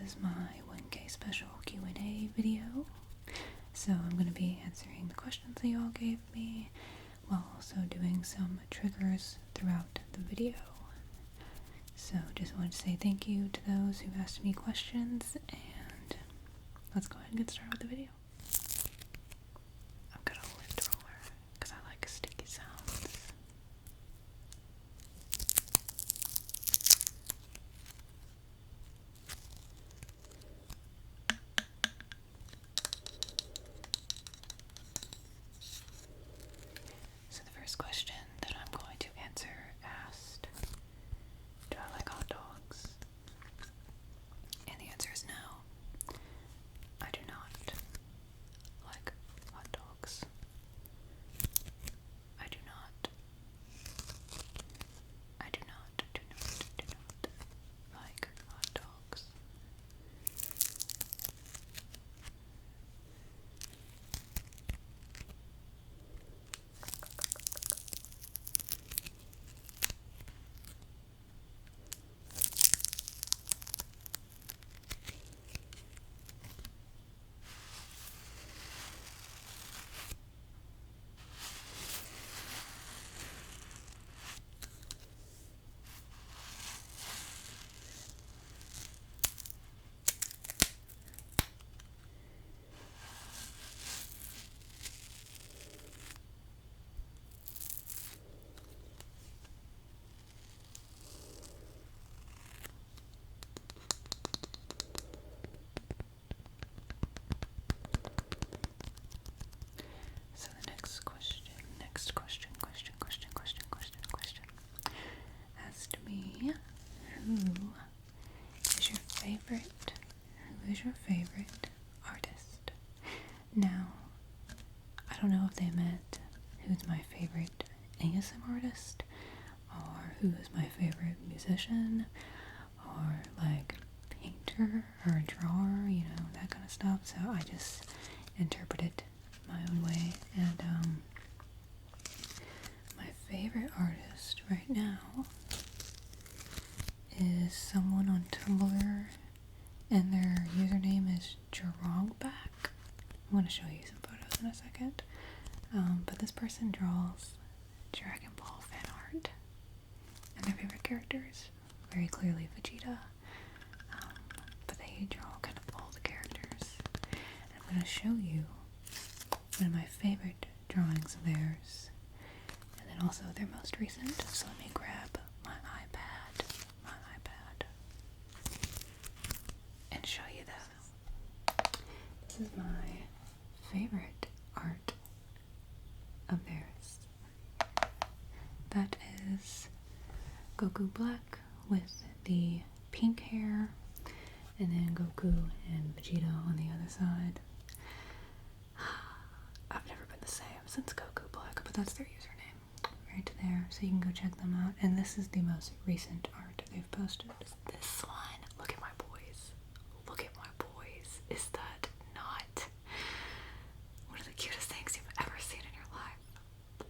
is my 1K special Q&A video. So I'm going to be answering the questions that you all gave me while also doing some triggers throughout the video. So just wanted to say thank you to those who asked me questions, and let's go ahead and get started with the video. I've got a lint roller because I like sticky sounds. So the first question that I'm going to answer asked, do I like hot dogs? And the answer is no. I do not like hot dogs. I do not like hot dogs. So the next question asked me, who is your favorite artist? Now, I don't know if they meant who's my favorite ASM artist, or who is my favorite musician, or like painter or drawer, you know, that kind of stuff. So I just interpret it my own way, and my favorite artist right now is someone on Tumblr, and their username is Jarongback. I'm going to show you some photos in a second, but this person draws Dragon Ball fan art, and their favorite characters, very clearly Vegeta, but they draw kind of all the characters. And I'm going to show you one of my favorite drawings of theirs, and then also their most recent. So let me grab my iPad, and show you that. This is my favorite art of theirs. That is Goku Black with the pink hair, and then Goku and Vegeta on the other side. I've never been the same since Goku Black, but that's their username right there, so you can go check them out. And this is the most recent art they've posted. This one. Look at my boys. Is that not one of the cutest things you've ever seen in your life?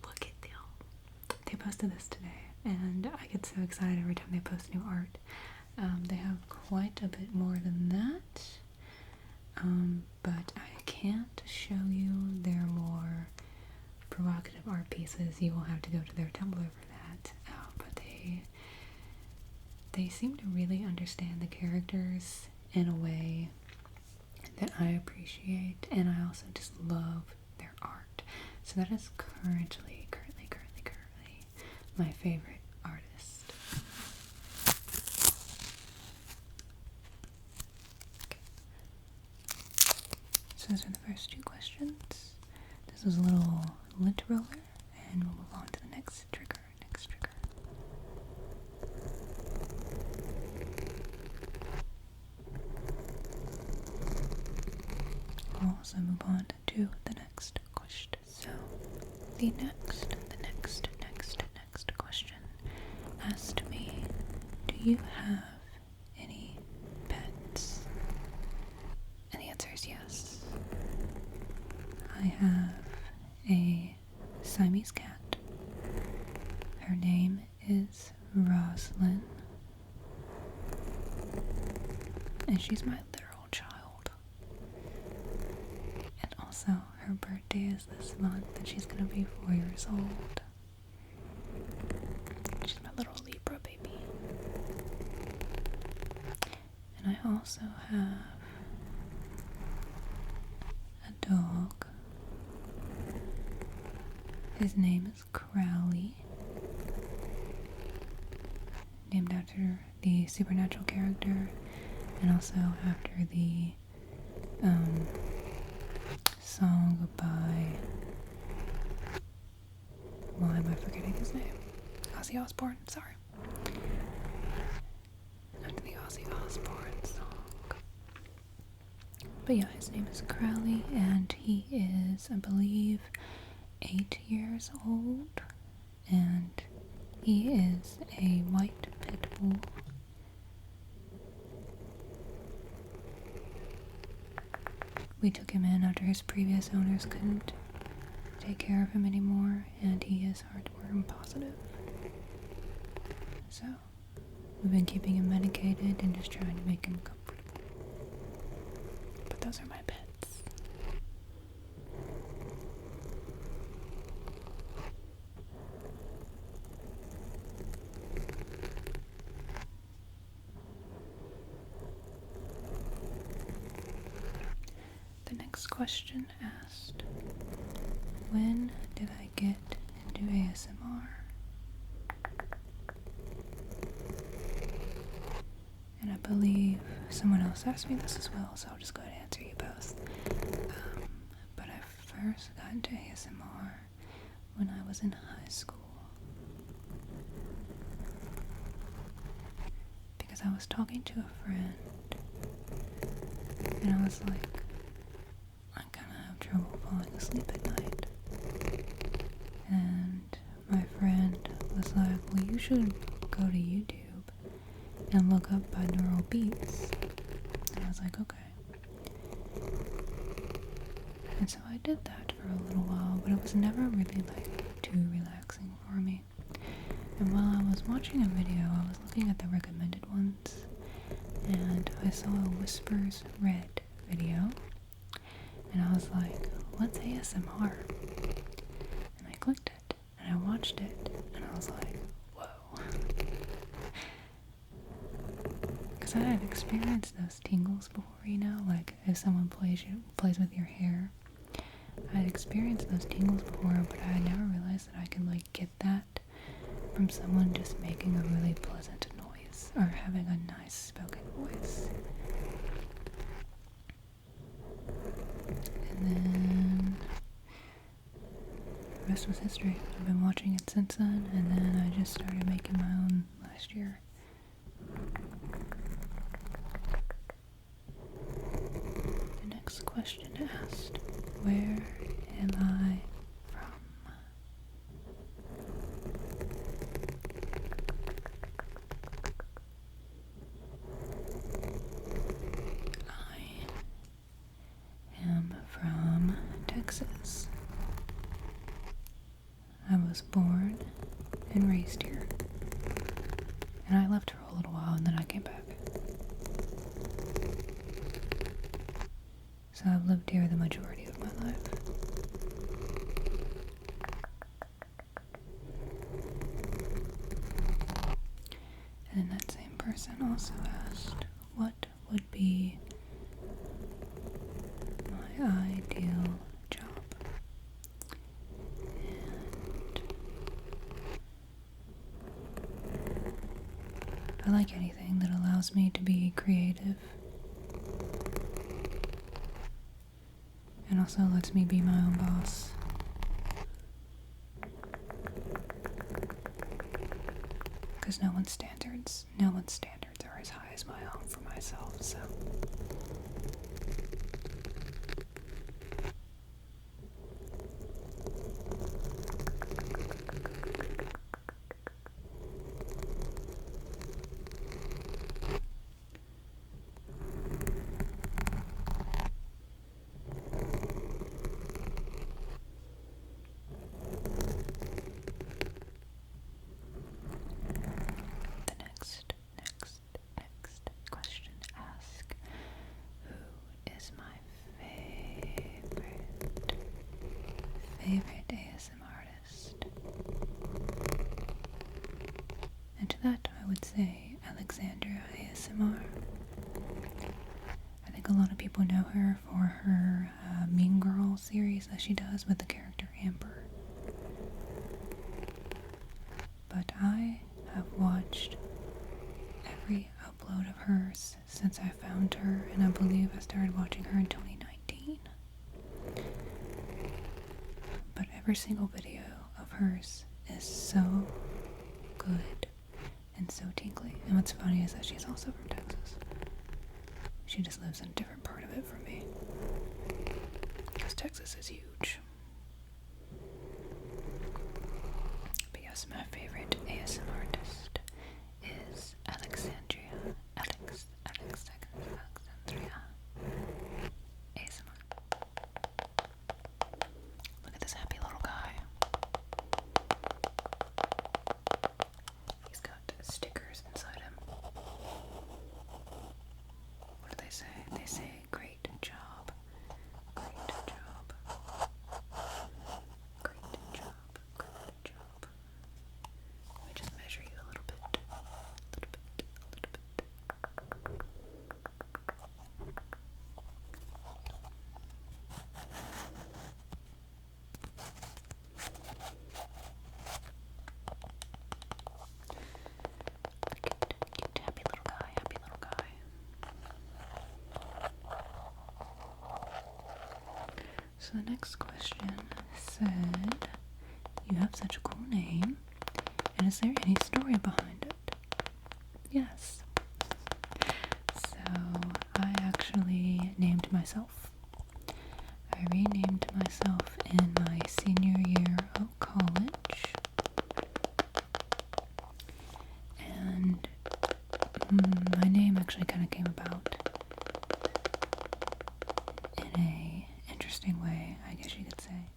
Look at them. They posted this today, and I get so excited every time they post new art. They have quite a bit more than that. But I can't show you their more provocative art pieces. You will have to go to their Tumblr for that. But they seem to really understand the characters in a way that I appreciate, and I also just love their art. So that is currently my favorite artist. So those are the first two questions. This was a little lint roller, and we'll move on to the next trigger. We'll also move on to the next question. So the next question asked me, do you have any pets? And the answer is yes. I have a Siamese cat. Her name is Roslyn. And she's my literal child. And also, her birthday is this month, and she's gonna be 4 years old. She's my little Libra baby. And I also have a dog. His name is Crowley, named after the supernatural character, and also after the song by, why am I forgetting his name? Ozzy Osbourne, sorry. After the Ozzy Osbourne song. But yeah, his name is Crowley, and he is, I believe, 8 years old, and he is a white pit bull. We took him in after his previous owners couldn't take care of him anymore, and he is heartworm positive. So, we've been keeping him medicated and just trying to make him comfortable. But those are my pets. The next question asked, when did I get into ASMR? And I believe someone else asked me this as well, so I'll just go ahead and answer you both. But I first got into ASMR when I was in high school. Because I was talking to a friend, and I was like, I kind of have trouble falling asleep at night. And my friend was like, well, you should go to YouTube and look up binaural beats. And I was like, okay. And so I did that for a little while, but it was never really like too relaxing for me. And while I was watching a video, I was looking at the recommended ones, and I saw a Whispers Red video, and I was like, what's ASMR? And I clicked it, and I watched it, and I was like, whoa. Because I had experienced those tingles before, you know, like if someone plays with your hair. I had experienced those tingles before, but I had never realized that I could like get that from someone just making a really pleasant noise or having a nice spoken voice. And then the rest was history. I've been watching it since then, and then I just started making my own last year. The next question asked, where am I from? I am from Texas. I was born and raised here. And I left for a little while and then I came back. So I've lived here the majority of my life. And then that same person also asked, what would be my ideal job? And I like anything that allows me to be creative and also lets me be my own boss. Because no one's standards are as high as my own for myself, so. The next question asked, I would say Alexandria ASMR. I think a lot of people know her for her Mean Girl series that she does with the character Amber. But I have watched every upload of hers since I found her, and I believe I started watching her in 2019. But every single video of hers is so good and so tingly. And what's funny is that she's also from Texas. She just lives in a different part of it from me, because Texas is huge. But yes, my favorite ASMR artist is Alexandria. Alexandria ASMR. Look at this happy little guy. He's got stickers inside him. What do they say? They say, great job. Great job. Great job. Great job. Let me just measure you a little bit. A little bit. A little bit. Cute, happy little guy, happy little guy. So the next question said, you have such a cool name, and is there any story behind it? Yes. So I actually named myself. I renamed myself in my senior year of college, and my name actually kind of came about in a interesting way, I guess you could say.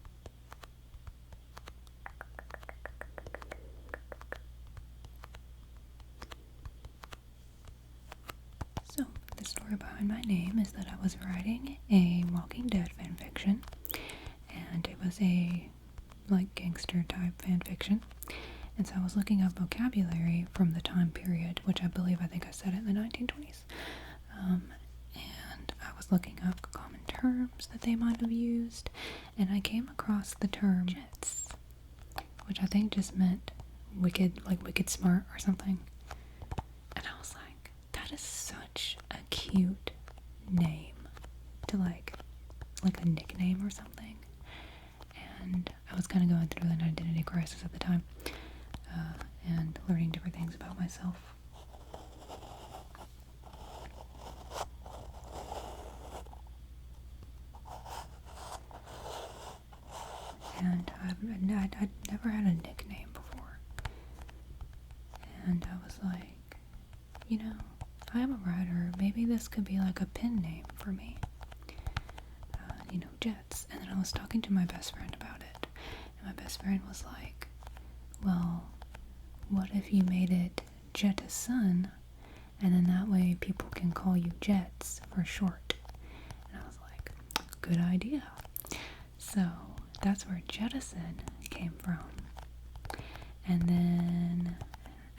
So, the story behind my name is that I was writing a Walking Dead fanfiction, and it was a gangster type fanfiction. And so I was looking up vocabulary from the time period, which I think I said it in the 1920s. And I was looking up common terms that they might have used, and I came across the term jets, which I think just meant wicked, like wicked smart or something. And I was like, that is such a cute name to like a nickname or something. And I was kind of going through an identity crisis at the time, and learning different things about myself. And I'd never had a nickname before. And I was like, I am a writer. Maybe this could be like a pen name for me. Jets. And then I was talking to my best friend about it. And my best friend was like, well, what if you made it Jettison, and then that way people can call you Jets for short? And I was like, good idea. So that's where Jettison came from. And then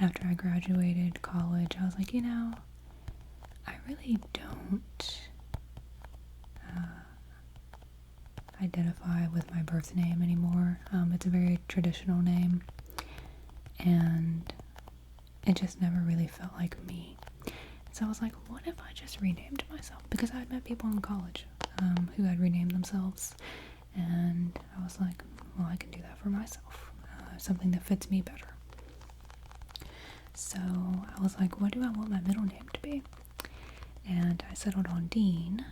after I graduated college, I was like, I really don't identify with my birth name anymore. It's a very traditional name, and it just never really felt like me. So I was like, what if I just renamed myself? Because I had met people in college who had renamed themselves, and I was like, well, I can do that for myself. Something that fits me better. So I was like, what do I want my middle name to be? And I settled on Dean,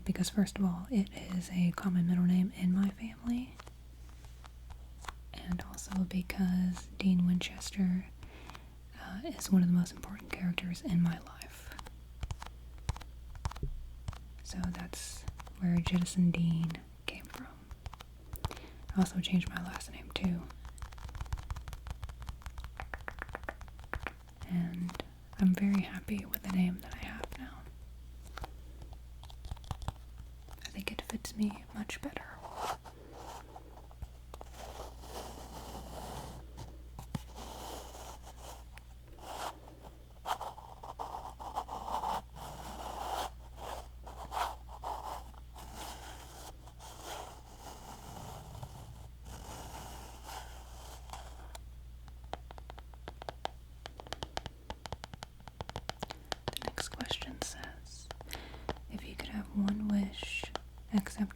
because first of all, it is a common middle name in my family, and also because Dean Winchester is one of the most important characters in my life. So that's where Jettison Dean came from. I also changed my last name too. And I'm very happy with the name that I have now. I think it fits me much better.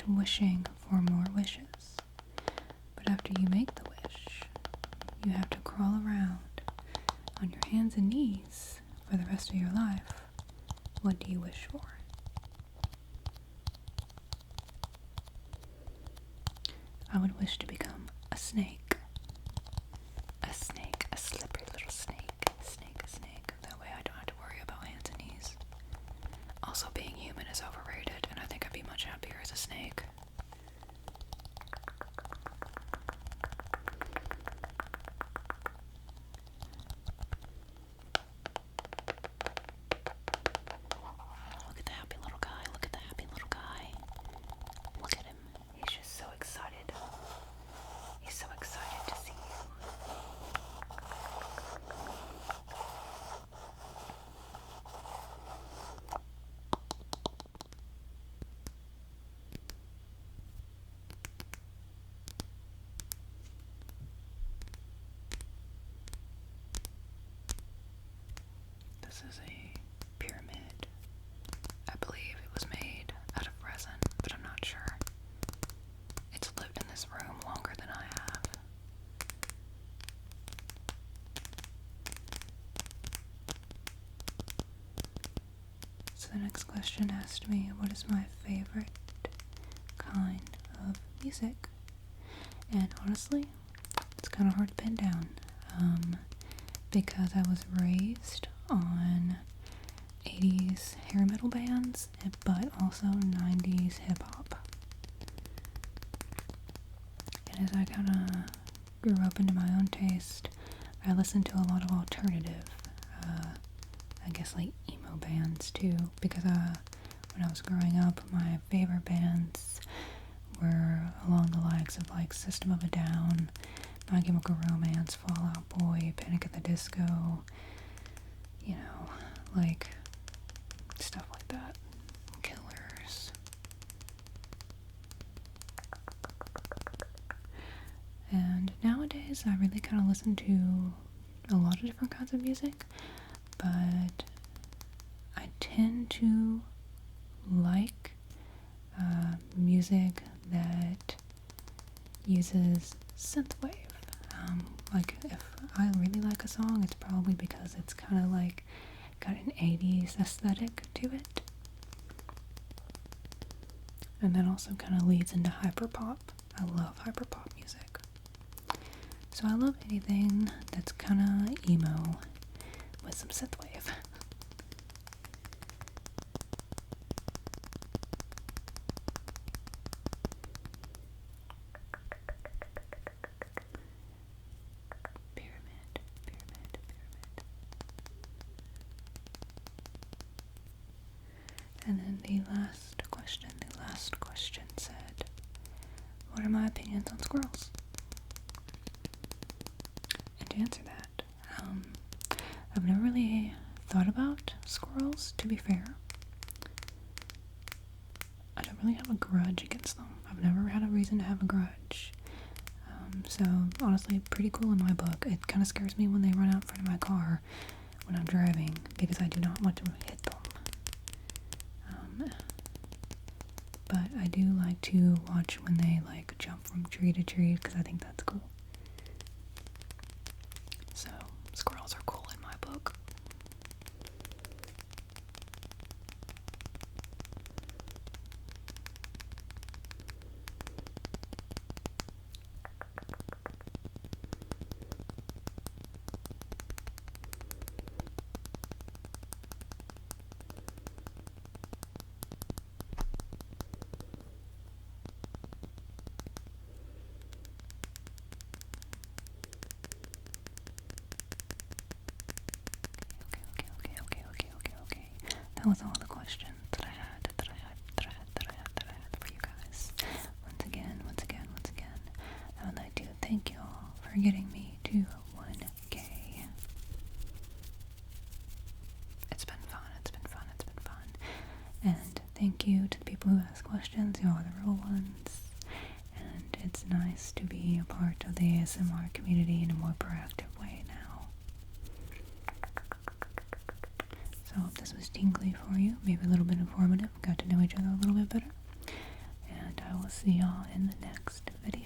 wishing for more wishes. But after you make the wish, you have to crawl around on your hands and knees for the rest of your life. What do you wish for? I would wish to become a snake. A snake, a slippery little snake. Snake, a snake. That way I don't have to worry about hands and knees. Also, being human is overrated, and I think I'd be much happier as a snake. Look at the happy little guy. Look at the happy little guy. Look at him. He's just so excited. He's so excited to see you. This is a pyramid. I believe it was made out of resin, but I'm not sure. It's lived in this room longer than I have. So the next question asked me, what is my favorite kind of music? And honestly, it's kind of hard to pin down. Because I was raised on 80s hair metal bands, but also 90s hip hop. And as I kind of grew up into my own taste, I listened to a lot of alternative, I guess like emo bands too, because when I was growing up, my favorite bands were along the likes of like System of a Down, My Chemical Romance, Fall Out Boy, Panic at the Disco, you know, like stuff like that. Killers. And nowadays I really kind of listen to a lot of different kinds of music, but I tend to like music that uses synthwave. Like if I really like a song, it's probably because it's kind of like got an 80s aesthetic to it. And that also kind of leads into hyperpop. I love hyperpop music. So I love anything that's kind of emo with some synthwave. And then the last question said, what are my opinions on squirrels? And to answer that, I've never really thought about squirrels, to be fair. I don't really have a grudge against them. I've never had a reason to have a grudge. So honestly, pretty cool in my book. It kind of scares me when they run out in front of my car when I'm driving, because I do not want to hit them. But I do like to watch when they like jump from tree to tree, because I think that's cool. So squirrels are cool in my book. That was all the questions that I had for you guys. Once again, I would like to thank you all for getting me to 1K. It's been fun. And thank you to the people who ask questions. You are the real ones. And it's nice to be a part of the ASMR community in a more proactive way now. So I hope this was tingly for you, maybe a little bit informative, got to know each other a little bit better, and I will will see y'all in the next video.